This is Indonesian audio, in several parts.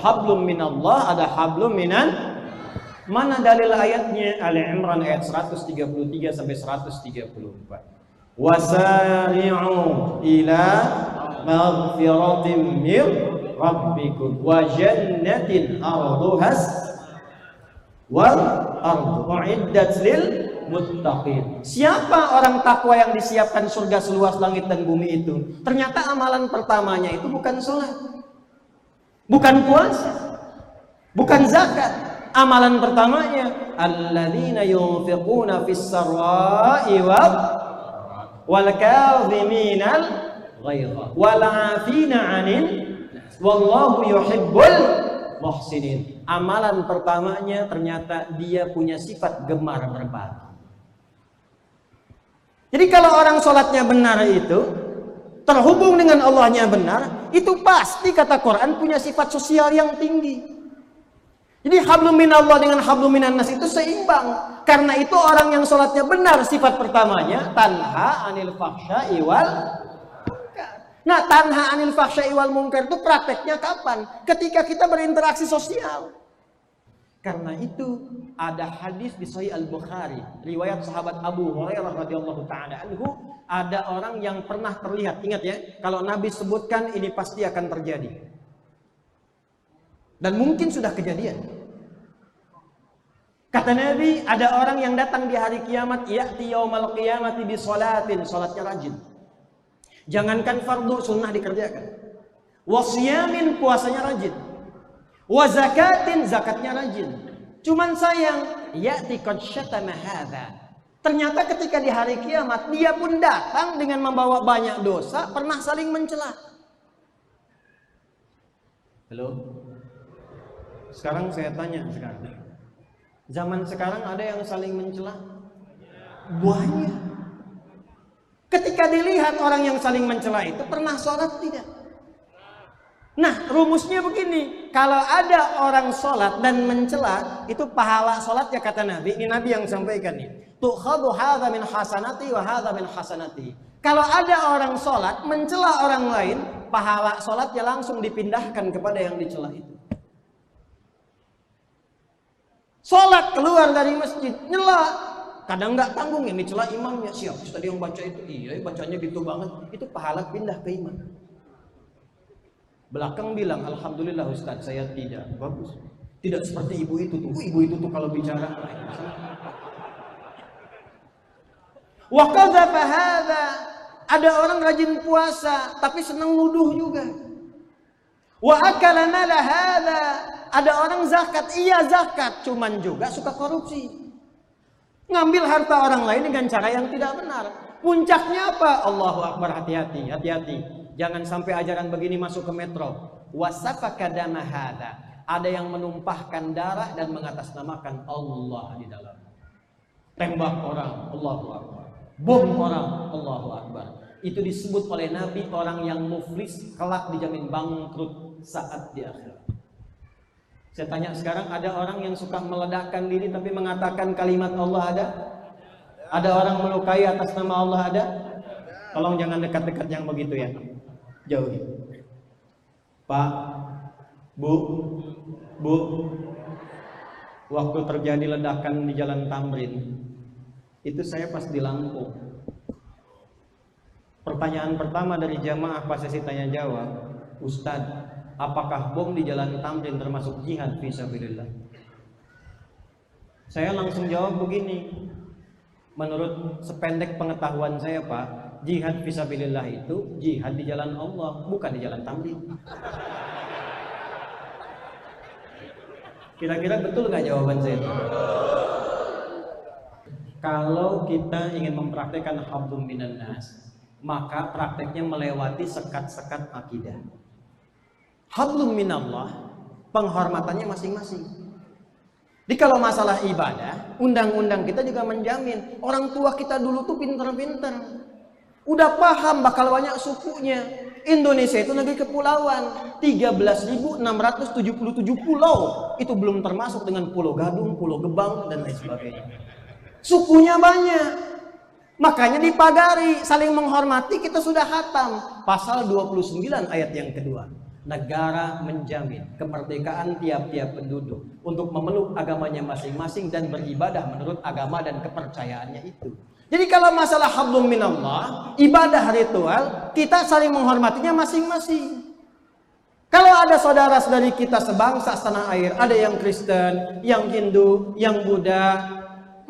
hablum minallah, ada hablum minan. Mana dalil ayatnya? Ali Imran ayat 133 sampai 134. Wasari'u ila maghfiratin mir rabbikum wa jannatin arduhas wal ardu uiddat lil muttaqin. Siapa orang takwa yang disiapkan surga seluas langit dan bumi itu? Ternyata amalan pertamanya itu bukan salat, bukan puasa, bukan zakat. Amalan pertamanya alladzina yunfiquna fis sarra'i wal kadhiminal ghaidha wal 'afina 'anil wallahu yuhibbul muhsinin. Amalan pertamanya ternyata dia punya sifat gemar berbagi. Jadi kalau orang sholatnya benar itu terhubung dengan Allahnya benar, itu pasti kata Quran punya sifat sosial yang tinggi. Jadi hablum minallah dengan hablum minannas itu seimbang. Karena itu orang yang sholatnya benar sifat pertamanya tanha anil fahsya'i wal munkar. Nah, tanha anil fahsya'i wal munkar itu prakteknya kapan? Ketika kita berinteraksi sosial. Karena itu ada hadis di Sahih Al-Bukhari, riwayat sahabat Abu Hurairah radhiyallahu taala anhu, ada orang yang pernah terlihat, ingat ya, kalau Nabi sebutkan ini pasti akan terjadi. Dan mungkin sudah kejadian. Kata Nabi, ada orang yang datang di hari kiamat, ya'ti yaumal qiyamati bi sholatin, salatnya rajin. Jangankan fardu, sunnah dikerjakan. Wa siyamin, puasanya rajin. Wa zakatin, zakatnya rajin. Cuman sayang, ya'ti qad syatama hadza. Ternyata ketika di hari kiamat, dia pun datang dengan membawa banyak dosa, pernah saling mencela. Halo? Sekarang saya tanya sekarang. Zaman sekarang ada yang saling mencela? Banyak. Ketika dilihat orang yang saling mencela itu pernah sholat tidak? Nah, rumusnya begini. Kalau ada orang sholat dan mencela, itu pahala sholatnya kata Nabi. Ini Nabi yang sampaikan nih. Tukhadhu hadza min hasanati wa hadza min hasanati. Kalau ada orang sholat mencela orang lain, pahala sholatnya langsung dipindahkan kepada yang dicela itu. Sholat keluar dari masjid, nyela. Kadang nggak tanggung yang dicela imamnya. Siapa tadi yang baca itu? Iya, bacanya gitu banget. Itu pahala pindah ke imam. Belakang bilang, alhamdulillah Ustaz, saya tidak. Bagus. Tidak seperti ibu itu. Tunggu ibu itu tuh kalau bicara. Wa qadzafa hadza. Ada orang rajin puasa, tapi senang nuduh juga. Wa akala mala hadza. Ada orang zakat, iya zakat, cuman juga suka korupsi. Ngambil harta orang lain dengan cara yang tidak benar. Puncaknya apa? Allahu Akbar, hati-hati, hati-hati. Jangan sampai ajaran begini masuk ke metro. Wasafaka dama hadza. Ada yang menumpahkan darah dan mengatasnamakan Allah di dalam. Tembak orang, Allahu Akbar. Bom orang, Allahu Akbar. Itu disebut oleh Nabi orang yang muflis, kelak dijamin bangkrut saat di akhirat. Saya tanya sekarang, ada orang yang suka meledakkan diri tapi mengatakan kalimat Allah ada? Ada orang melukai atas nama Allah ada? Tolong jangan dekat-dekat yang begitu ya. Jauhi. Pak, Bu, waktu terjadi ledakan di Jalan Tamrin, itu saya pas di Lampung. Pertanyaan pertama dari jamaah pas sesi tanya jawab, Ustadz, apakah bom di Jalan Tamrin termasuk jihad fisabilillah? Saya langsung jawab begini. Menurut sependek pengetahuan saya, Pak, jihad fisabilillah itu jihad di jalan Allah, bukan di Jalan Tamrin. Kira-kira betul nggak jawaban saya? Kalau kita ingin mempraktekkan hablum minannas, maka prakteknya melewati sekat-sekat akidah. Hablum minallah, penghormatannya masing-masing. Jadi kalau masalah ibadah, undang-undang kita juga menjamin. Orang tua kita dulu tuh pinter-pinter. Udah paham bakal banyak sukunya. Indonesia itu negeri kepulauan. 13.677 pulau. Itu belum termasuk dengan Pulau Gadung, Pulau Gebang, dan lain sebagainya. Sukunya banyak. Makanya dipagari, saling menghormati, kita sudah khatam. Pasal 29 ayat yang kedua. Negara menjamin kemerdekaan tiap-tiap penduduk untuk memeluk agamanya masing-masing dan beribadah menurut agama dan kepercayaannya itu. Jadi kalau masalah hablum minallah, ibadah ritual, kita saling menghormatinya masing-masing. Kalau ada saudara-saudari kita sebangsa setanah air, ada yang Kristen, yang Hindu, yang Buddha,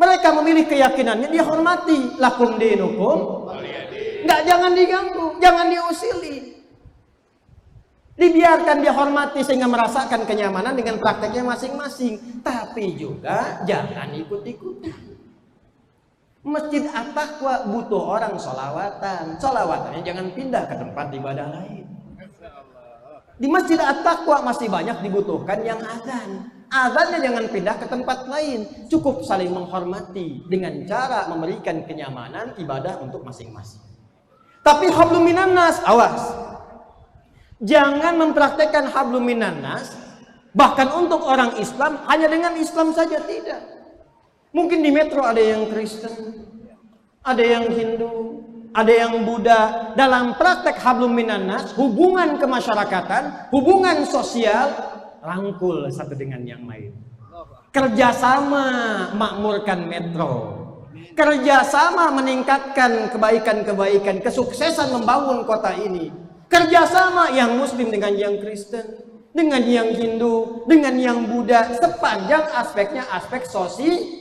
mereka memilih keyakinannya, dia hormati. Lakum dinukum, nggak, jangan diganggu, jangan diusili. Dibiarkan dia hormati sehingga merasakan kenyamanan dengan prakteknya masing-masing. Tapi juga jangan ikut-ikuti. Masjid At-Taqwa butuh orang sholawatan. Sholawatannya jangan pindah ke tempat ibadah lain. Di Masjid At-Taqwa masih banyak dibutuhkan yang azan. Azannya jangan pindah ke tempat lain. Cukup saling menghormati dengan cara memberikan kenyamanan ibadah untuk masing-masing. Tapi hablum minan nas, awas. Jangan mempraktekkan hablum minan nas bahkan untuk orang Islam hanya dengan Islam saja, tidak. Mungkin di metro ada yang Kristen, ada yang Hindu, ada yang Buddha. Dalam praktek hablum minan nas, hubungan kemasyarakatan, hubungan sosial, rangkul satu dengan yang lain. Kerjasama makmurkan metro, kerjasama meningkatkan kebaikan-kebaikan, kesuksesan membangun kota ini. Kerjasama yang Muslim dengan yang Kristen, dengan yang Hindu, dengan yang Buddha, sepanjang aspeknya aspek sosial.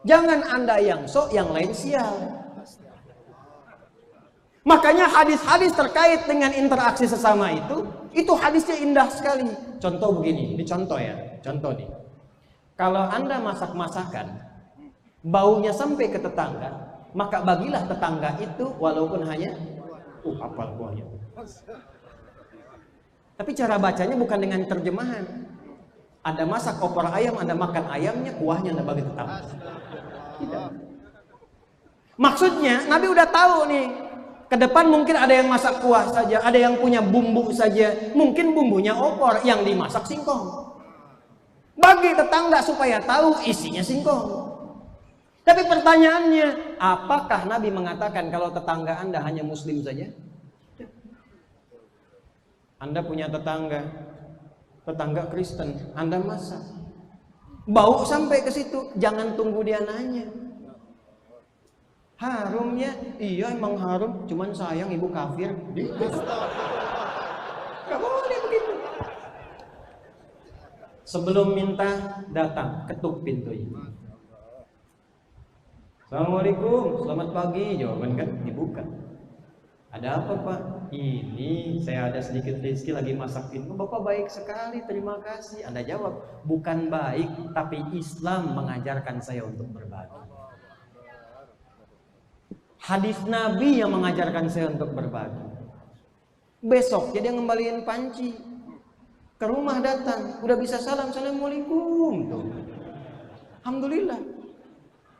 Jangan Anda yang sok, yang lain sial. Makanya hadis-hadis terkait dengan interaksi sesama itu hadisnya indah sekali. Contoh begini, ini contoh ya, contoh nih. Kalau Anda masak-masakan, baunya sampai ke tetangga, maka bagilah tetangga itu walaupun hanya hafal kuahnya. Tapi cara bacanya bukan dengan terjemahan. Anda masak opor ayam, Anda makan ayamnya, kuahnya Anda bagi tetangga. Tidak. Maksudnya Nabi udah tahu nih, ke depan mungkin ada yang masak kuah saja, ada yang punya bumbu saja, mungkin bumbunya opor, yang dimasak singkong. Bagi tetangga supaya tahu isinya singkong. Tapi pertanyaannya, apakah Nabi mengatakan kalau tetangga Anda hanya Muslim saja? Anda punya tetangga Kristen, Anda masak, bau sampai ke situ, jangan tunggu dia nanya. Harumnya, iya emang harum, cuman sayang ibu kafir. Gak boleh begitu. Sebelum minta, datang, ketuk pintunya. Assalamualaikum, selamat pagi. Jawaban kan dibuka. Ada apa Pak? Ini saya ada sedikit rezeki lagi masakin. Oh, Bapak baik sekali, terima kasih. Anda jawab, bukan baik, tapi Islam mengajarkan saya untuk berbagi. Hadis Nabi yang mengajarkan saya untuk berbagi. Besok dia ngembaliin panci. Ke rumah datang, udah bisa salam, assalamualaikum. Tuh. Alhamdulillah.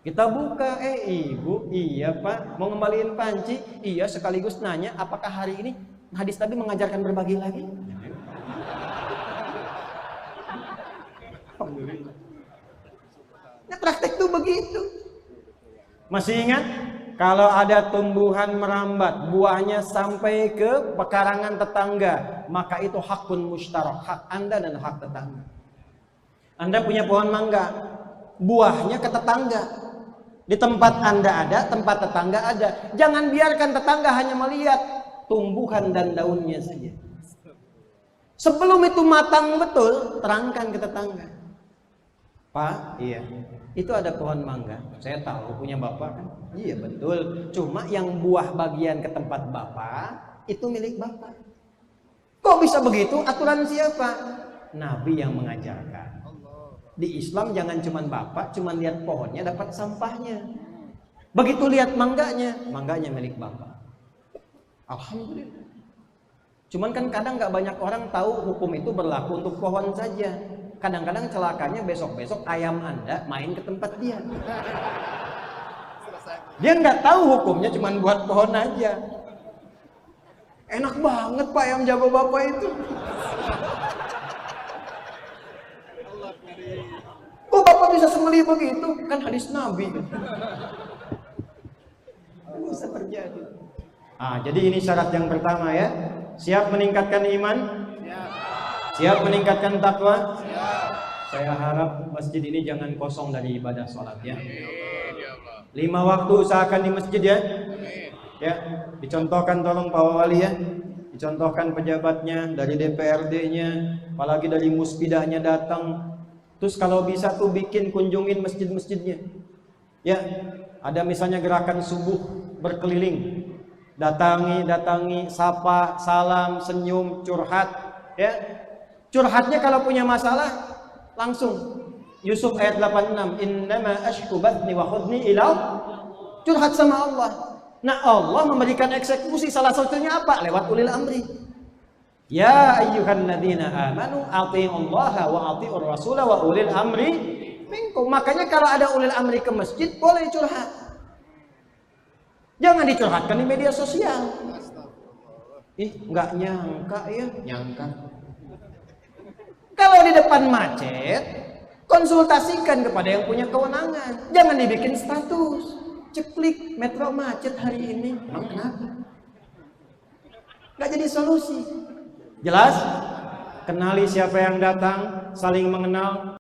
Kita buka, ibu, iya Pak, mau ngembaliin panci? Iya, sekaligus nanya, apakah hari ini hadis Nabi mengajarkan berbagi lagi? Alhamdulillah. Nah, praktek tuh begitu. Masih ingat? Kalau ada tumbuhan merambat, buahnya sampai ke pekarangan tetangga, maka itu hakun mustarak, hak Anda dan hak tetangga. Anda punya pohon mangga, buahnya ke tetangga. Di tempat Anda ada, tempat tetangga ada. Jangan biarkan tetangga hanya melihat tumbuhan dan daunnya saja. Sebelum itu matang betul, terangkan ke tetangga. Pak, iya, itu ada pohon mangga. Saya tahu punya Bapak kan? Iya betul. Cuma yang buah bagian ke tempat Bapak, itu milik Bapak. Kok bisa begitu? Aturan siapa? Nabi yang mengajarkan. Di Islam jangan cuman Bapak, cuman lihat pohonnya dapat sampahnya. Begitu lihat mangganya, mangganya milik Bapak. Alhamdulillah. Cuman kan kadang nggak banyak orang tahu hukum itu berlaku untuk pohon saja. Kadang-kadang celakanya besok-besok ayam Anda main ke tempat dia. Dia nggak tahu hukumnya, cuman buat pohon aja. Enak banget Pak ayam jago Bapak itu. Kok Bapak bisa sembelih begitu? Kan hadis Nabi. Bisa terjadi. Jadi ini syarat yang pertama ya. Siap meningkatkan iman? Siap meningkatkan takwa? Saya harap masjid ini jangan kosong dari ibadah sholat ya. 5 waktu usahakan di masjid ya. Ya, dicontohkan tolong Pak Wali ya. Dicontohkan pejabatnya, dari DPRD-nya, apalagi dari Muspidahnya datang. Terus kalau bisa tuh bikin kunjungin masjid-masjidnya. Ya, ada misalnya gerakan subuh berkeliling. Datangi, sapa, salam, senyum, curhat, ya. Curhatnya kalau punya masalah langsung Yusuf ayat 86, innama ashku bathni wa khudni ila, curhat sama Allah. Nah, Allah memberikan eksekusi salah satunya apa? Lewat ulil amri. Ya ayyuhalladzina amanu athi'ullaha wa athi'ur rasula wa ulil amri minkum. Makanya kalau ada ulil amri ke masjid boleh curhat. Jangan dicurhatkan di media sosial. Nggak nyangka ya, nyangka. Kalau di depan macet, konsultasikan kepada yang punya kewenangan. Jangan dibikin status. Ceklik, metro macet hari ini. Emang kenapa? Nggak jadi solusi. Jelas? Kenali siapa yang datang, saling mengenal.